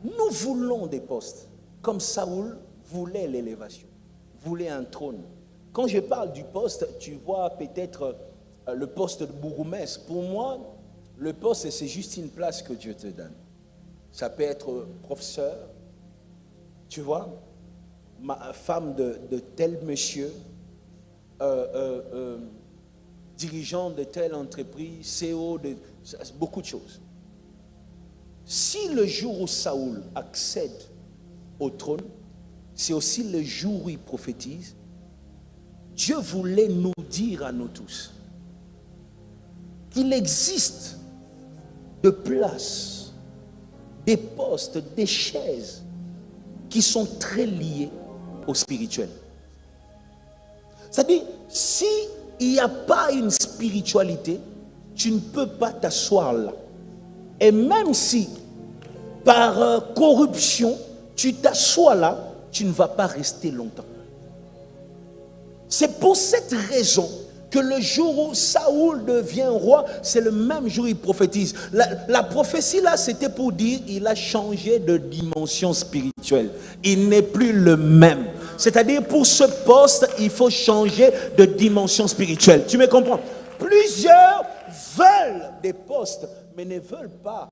Nous voulons des postes, comme Saoul voulait l'élévation, voulait un trône. Quand je parle du poste, tu vois peut-être le poste de bourgmestre. Pour moi, le poste, c'est juste une place que Dieu te donne. Ça peut être professeur, tu vois, femme de tel monsieur, dirigeant de telle entreprise, CEO de beaucoup de choses. Si le jour où Saoul accède au trône, c'est aussi le jour où il prophétise, Dieu voulait nous dire à nous tous qu'il existe de places, des postes, des chaises qui sont très liées au spirituel. C'est-à-dire, s'il n'y a pas une spiritualité, tu ne peux pas t'asseoir là. Et même si, par corruption, tu t'assois là, tu ne vas pas rester longtemps. C'est pour cette raison que le jour où Saoul devient roi, c'est le même jour où il prophétise. La prophétie là, c'était pour dire il a changé de dimension spirituelle. Il n'est plus le même. C'est-à-dire pour ce poste, il faut changer de dimension spirituelle. Tu me comprends? Plusieurs veulent des postes, mais ne veulent pas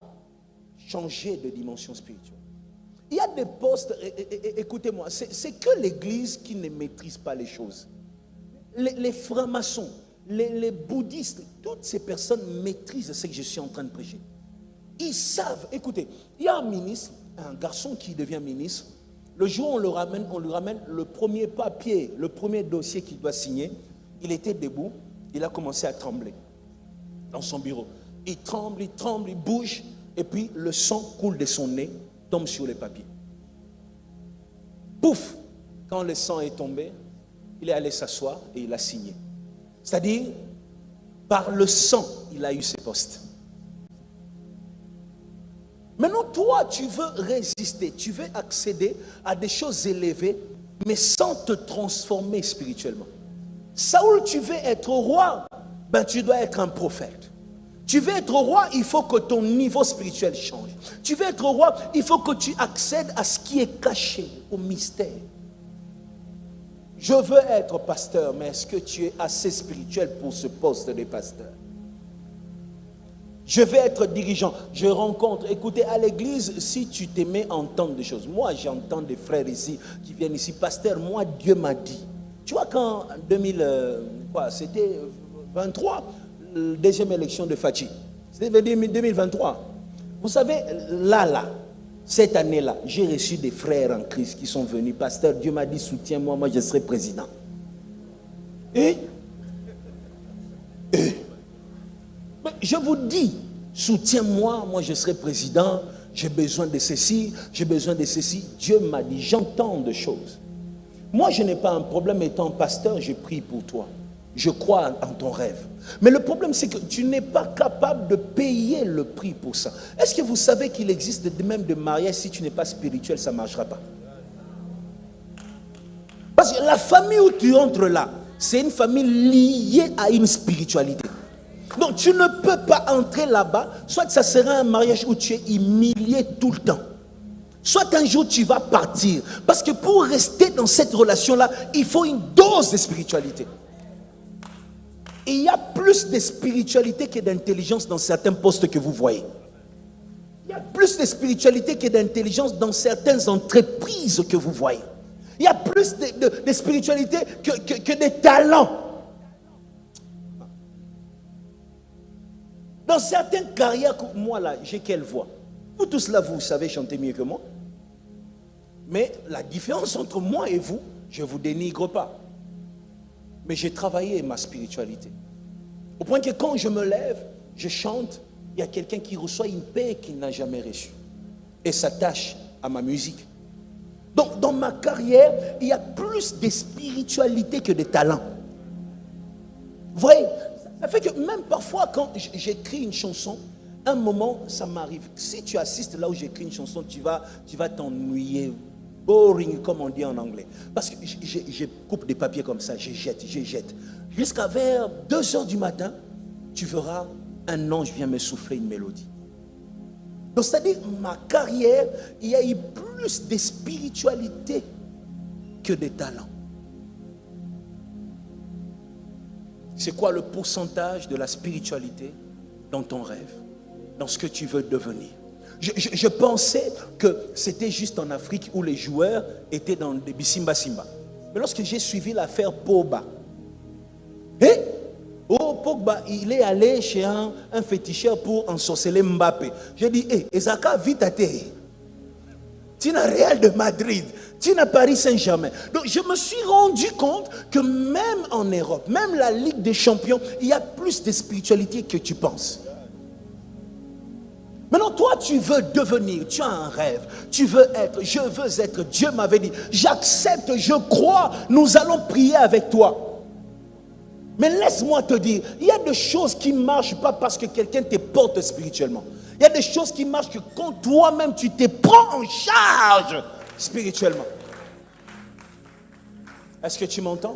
changer de dimension spirituelle. Il y a des postes, écoutez-moi, c'est que l'Église qui ne maîtrise pas les choses. Les francs-maçons, les bouddhistes, toutes ces personnes maîtrisent ce que je suis en train de prêcher. Ils savent, écoutez, il y a un ministre, un garçon qui devient ministre, le jour où on lui ramène le premier papier, le premier dossier qu'il doit signer, il était debout, il a commencé à trembler dans son bureau. Il tremble, il bouge, et puis le sang coule de son nez, tombe sur les papiers. Pouf! Quand le sang est tombé, il est allé s'asseoir et il a signé. C'est-à-dire, par le sang, il a eu ses postes. Maintenant, toi, tu veux résister, tu veux accéder à des choses élevées, mais sans te transformer spirituellement. Saoul, tu veux être roi, ben tu dois être un prophète. Tu veux être roi, il faut que ton niveau spirituel change. Tu veux être roi, il faut que tu accèdes à ce qui est caché, au mystère. Je veux être pasteur, mais est-ce que tu es assez spirituel pour ce poste de pasteur? Je veux être dirigeant. Je rencontre, écoutez, à l'église, si tu t'aimais entendre des choses. Moi, j'entends des frères ici qui viennent ici. Pasteur, moi, Dieu m'a dit. Tu vois, quand c'était 23, la deuxième élection de Fachi. C'était 2023. Vous savez, cette année-là, j'ai reçu des frères en Christ qui sont venus. Pasteur, Dieu m'a dit, soutiens-moi, moi je serai président. Mais je vous dis, soutiens-moi, moi je serai président, j'ai besoin de ceci, j'ai besoin de ceci. Dieu m'a dit, j'entends des choses. Moi, je n'ai pas un problème étant pasteur, je prie pour toi. Je crois en ton rêve. Mais le problème, c'est que tu n'es pas capable de payer le prix pour ça. Est-ce que vous savez qu'il existe même de mariage, si tu n'es pas spirituel, ça ne marchera pas? Parce que la famille où tu entres là, c'est une famille liée à une spiritualité. Donc tu ne peux pas entrer là-bas, soit ça sera un mariage où tu es humilié tout le temps. Soit un jour tu vas partir. Parce que pour rester dans cette relation-là, il faut une dose de spiritualité. Et il y a plus de spiritualité que d'intelligence dans certains postes que vous voyez. Il y a plus de spiritualité que d'intelligence dans certaines entreprises que vous voyez. Il y a plus de spiritualité que de talents. Dans certaines carrières, moi là, j'ai quelle voix? Vous tous là, vous savez chanter mieux que moi. Mais la différence entre moi et vous, je ne vous dénigre pas. Mais j'ai travaillé ma spiritualité. Au point que quand je me lève, je chante, il y a quelqu'un qui reçoit une paix qu'il n'a jamais reçue. Et s'attache à ma musique. Donc dans ma carrière, il y a plus de spiritualité que de talent. Vous voyez, ça fait que même parfois quand j'écris une chanson, un moment ça m'arrive. Si tu assistes là où j'écris une chanson, tu vas t'ennuyer. Boring, comme on dit en anglais. Parce que je coupe des papiers comme ça, je jette. Jusqu'à vers 2 heures du matin, tu verras un ange vient me souffler une mélodie. Donc, c'est-à-dire, ma carrière, il y a eu plus de spiritualité que de talent. C'est quoi le pourcentage de la spiritualité dans ton rêve, dans ce que tu veux devenir? Je pensais que c'était juste en Afrique où les joueurs étaient dans des bisimba-simba. Mais lorsque j'ai suivi l'affaire Pogba, Pogba, il est allé chez un féticheur pour ensorceler Mbappé. J'ai dit, Ezaka, vite à terre. Tu n'as Real de Madrid, tu n'as Paris Saint-Germain. Donc je me suis rendu compte que même en Europe, même la Ligue des Champions, il y a plus de spiritualité que tu penses. Maintenant, toi, tu veux devenir, tu as un rêve, tu veux être, je veux être. Dieu m'avait dit, j'accepte, je crois, nous allons prier avec toi. Mais laisse-moi te dire, il y a des choses qui ne marchent pas parce que quelqu'un te porte spirituellement. Il y a des choses qui marchent que quand toi-même, tu te prends en charge spirituellement. Est-ce que tu m'entends?